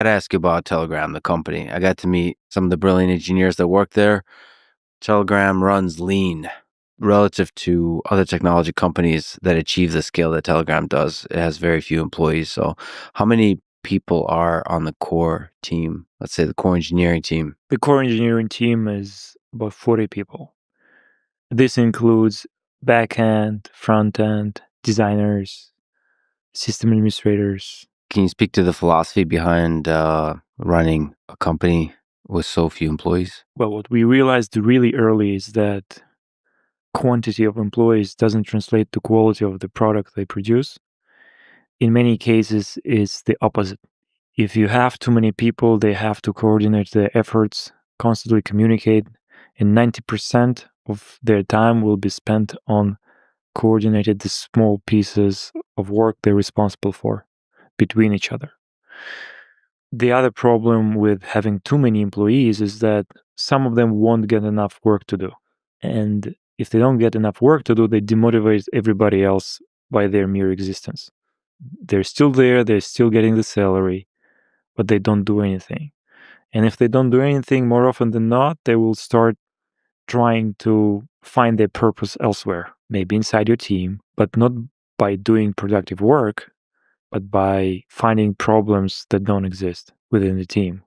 I'd ask you about Telegram, the company. I got to meet some of the brilliant engineers that work there. Telegram runs lean relative to other technology companies that achieve the scale that Telegram does. It has very few employees. So, how many people are on the core team? Let's say the core engineering team. The core engineering team is about 40 people. This includes back-end, front-end, designers, system administrators. Can you speak to the philosophy behind running a company with so few employees? Well, what we realized really early is that quantity of employees doesn't translate to quality of the product they produce. In many cases, it's the opposite. If you have too many people, they have to coordinate their efforts, constantly communicate, and 90% of their time will be spent on coordinated the small pieces of work they're responsible for between each other. The other problem with having too many employees is that some of them won't get enough work to do. And if they don't get enough work to do, they demotivate everybody else by their mere existence. They're still there, they're still getting the salary, but they don't do anything. And if they don't do anything, more often than not, they will start trying to find their purpose elsewhere, maybe inside your team, but not by doing productive work, but by finding problems that don't exist within the team.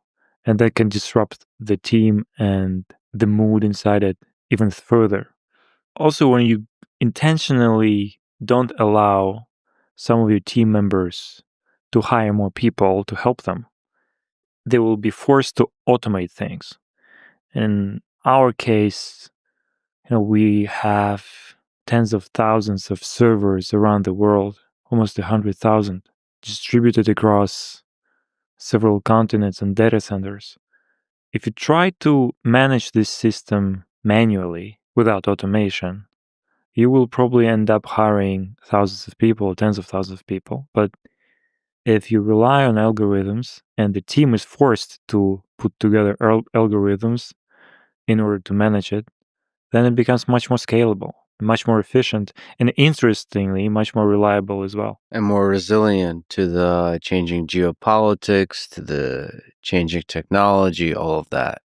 And that can disrupt the team and the mood inside it even further. Also, when you intentionally don't allow some of your team members to hire more people to help them, they will be forced to automate things. In our case, we have tens of thousands of servers around the world, almost 100,000, distributed across several continents and data centers. If you try to manage this system manually without automation, you will probably end up hiring thousands of people, tens of thousands of people. But if you rely on algorithms and the team is forced to put together algorithms in order to manage it, then it becomes much more scalable, much more efficient, and interestingly, much more reliable as well. And more resilient to the changing geopolitics, to the changing technology, all of that.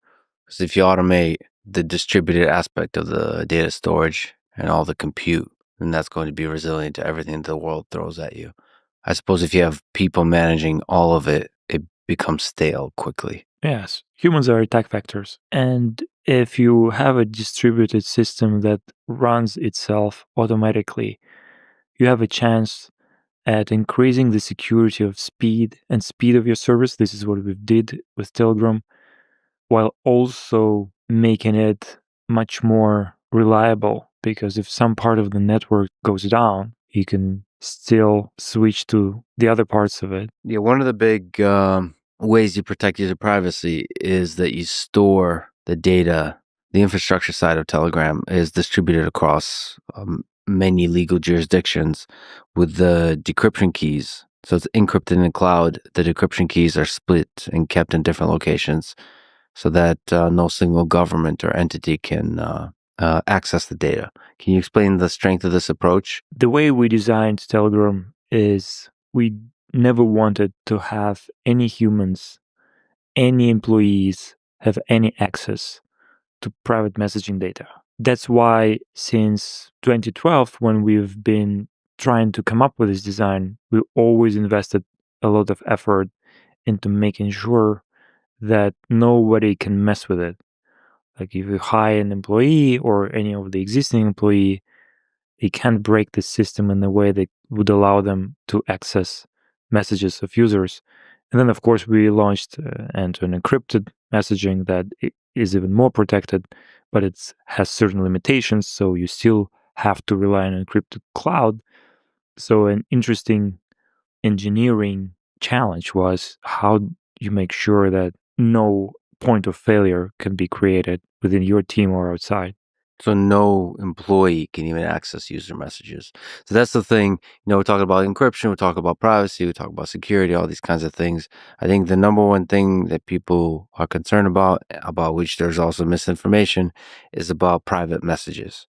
Because if you automate the distributed aspect of the data storage and all the compute, then that's going to be resilient to everything the world throws at you. I suppose if you have people managing all of it, it becomes stale quickly. Yes, humans are attack vectors. And if you have a distributed system that runs itself automatically, you have a chance at increasing the security of speed of your service. This is what we did with Telegram, while also making it much more reliable, because if some part of the network goes down, you can still switch to the other parts of it. Yeah, one of the big ways you protect user privacy is that you store the data. The infrastructure side of Telegram is distributed across many legal jurisdictions with the decryption keys. So it's encrypted in the cloud. The decryption keys are split and kept in different locations so that no single government or entity can access the data. Can you explain the strength of this approach? The way we designed Telegram is we never wanted to have any humans, any employees have any access to private messaging data. That's why since 2012, when we've been trying to come up with this design, we always invested a lot of effort into making sure that nobody can mess with it. Like if you hire an employee or any of the existing employee, they can't break the system in a way that would allow them to access messages of users. And then, of course, we launched end-to-end encrypted messaging that is even more protected, but it has certain limitations. So you still have to rely on an encrypted cloud. So an interesting engineering challenge was how you make sure that no point of failure can be created within your team or outside. So no employee can even access user messages. So that's the thing. We're talking about encryption, we talk about privacy, we talk about security, all these kinds of things. I think the number one thing that people are concerned about which there's also misinformation, is about private messages.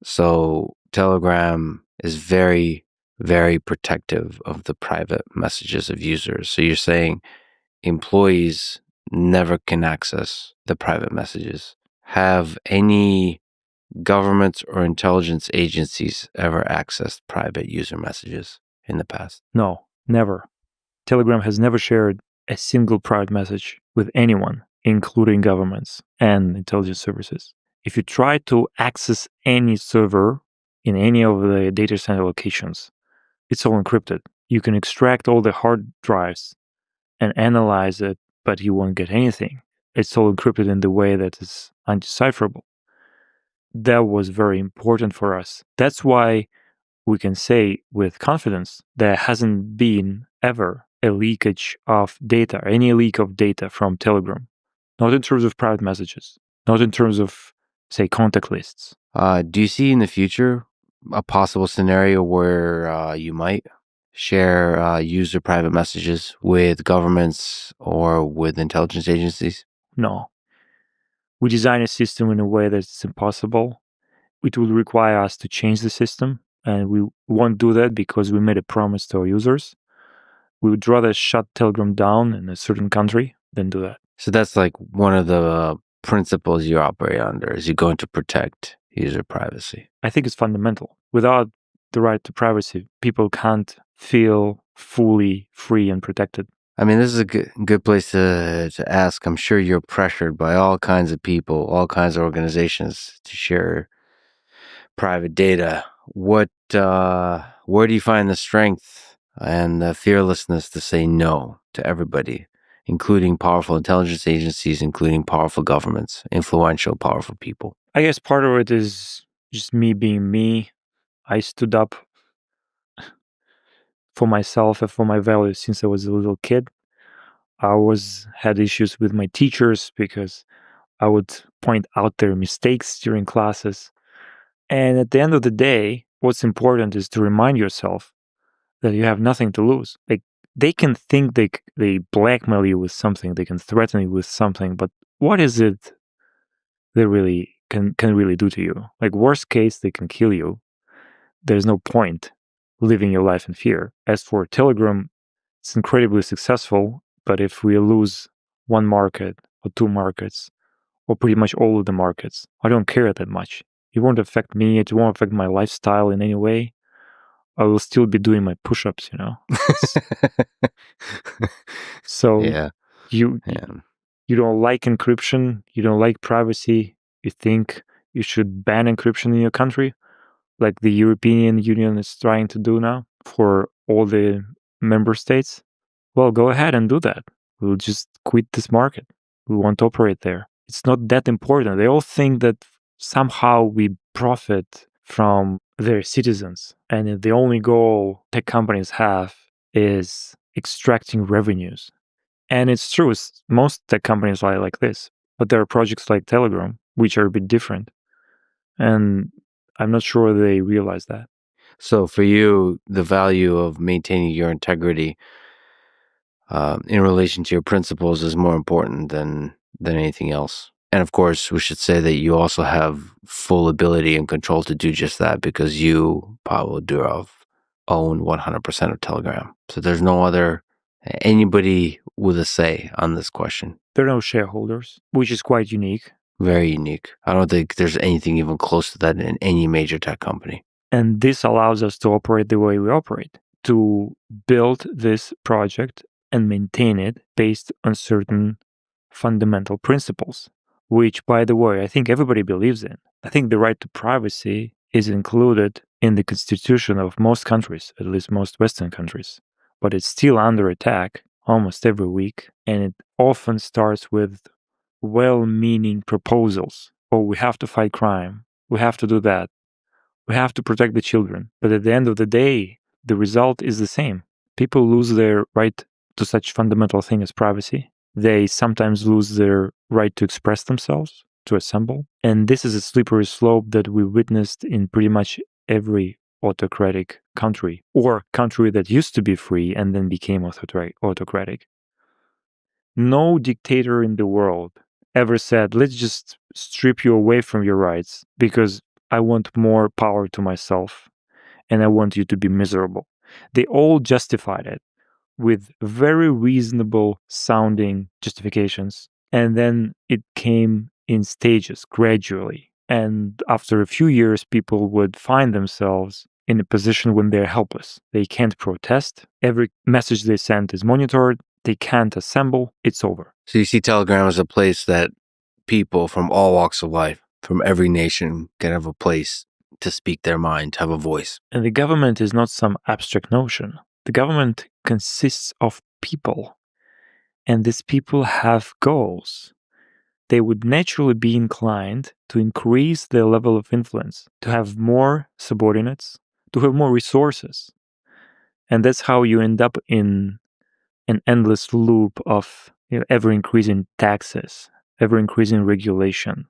So Telegram is very, very protective of the private messages of users. So you're saying employees never can access the private messages. Have any governments or intelligence agencies ever accessed private user messages in the past? No, never. Telegram has never shared a single private message with anyone, including governments and intelligence services. If you try to access any server in any of the data center locations, it's all encrypted. You can extract all the hard drives and analyze it, but you won't get anything. It's all encrypted in the way that is undecipherable. That was very important for us. That's why we can say with confidence there hasn't been ever a leakage of data, any leak of data from Telegram. Not in terms of private messages, not in terms of, say, contact lists. Do you see in the future a possible scenario where you might share user private messages with governments or with intelligence agencies? No. We design a system in a way that's impossible. It will require us to change the system, and we won't do that because we made a promise to our users. We would rather shut Telegram down in a certain country than do that. So that's like one of the principles you operate under, is you're going to protect user privacy. I think it's fundamental. Without the right to privacy, people can't feel fully free and protected. I mean, this is a good place to ask. I'm sure you're pressured by all kinds of people, all kinds of organizations to share private data. Where do you find the strength and the fearlessness to say no to everybody, including powerful intelligence agencies, including powerful governments, influential, powerful people? I guess part of it is just me being me. I stood up for myself and for my values since I was a little kid. I had issues with my teachers because I would point out their mistakes during classes. And at the end of the day, what's important is to remind yourself that you have nothing to lose. Like, they can think they blackmail you with something, they can threaten you with something, but what is it they really can really do to you? Like, worst case, they can kill you. There's no point living your life in fear. As for Telegram, it's incredibly successful, but if we lose one market or two markets, or pretty much all of the markets, I don't care that much. It won't affect me, it won't affect my lifestyle in any way. I will still be doing my push-ups, So Yeah. you Yeah. you don't like encryption, you don't like privacy, you think you should ban encryption in your country, like the European Union is trying to do now for all the member states. Well, go ahead and do that. We'll just quit this market. We won't operate there. It's not that important. They all think that somehow we profit from their citizens, and the only goal tech companies have is extracting revenues. And it's true, most tech companies are like this, but there are projects like Telegram, which are a bit different. And I'm not sure they realize that. So for you, the value of maintaining your integrity in relation to your principles is more important than anything else. And of course, we should say that you also have full ability and control to do just that, because you, Pavel Durov, own 100% of Telegram. So there's no other anybody with a say on this question. There are no shareholders, which is quite unique. Very unique. I don't think there's anything even close to that in any major tech company. And this allows us to operate the way we operate, to build this project and maintain it based on certain fundamental principles, which, by the way, I think everybody believes in. I think the right to privacy is included in the constitution of most countries, at least most Western countries, but it's still under attack almost every week, and it often starts with well-meaning proposals. Oh, we have to fight crime. We have to do that. We have to protect the children. But at the end of the day, the result is the same. People lose their right to such fundamental thing as privacy. They sometimes lose their right to express themselves, to assemble. And this is a slippery slope that we witnessed in pretty much every autocratic country, or country that used to be free and then became autocratic. No dictator in the world ever said, let's just strip you away from your rights because I want more power to myself and I want you to be miserable. They all justified it with very reasonable sounding justifications. And then it came in stages gradually. And after a few years, people would find themselves in a position when they're helpless. They can't protest. Every message they send is monitored. They can't assemble. It's over. So you see Telegram as a place that people from all walks of life, from every nation, can have a place to speak their mind, have a voice. And the government is not some abstract notion. The government consists of people, and these people have goals. They would naturally be inclined to increase their level of influence, to have more subordinates, to have more resources. And that's how you end up in an endless loop of ever-increasing taxes, ever-increasing regulation,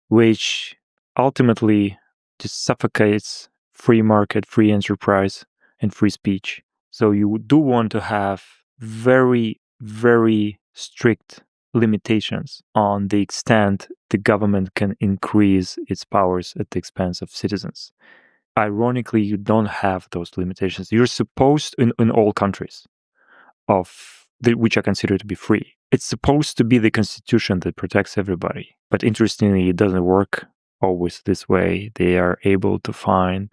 which ultimately just suffocates free market, free enterprise, and free speech. So you do want to have very, very strict limitations on the extent the government can increase its powers at the expense of citizens. Ironically, you don't have those limitations. You're supposed, in all countries which are considered to be free, it's supposed to be the constitution that protects everybody. But interestingly, it doesn't work always this way. They are able to find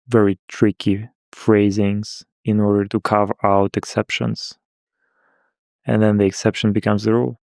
very tricky phrasings in order to carve out exceptions. And then the exception becomes the rule.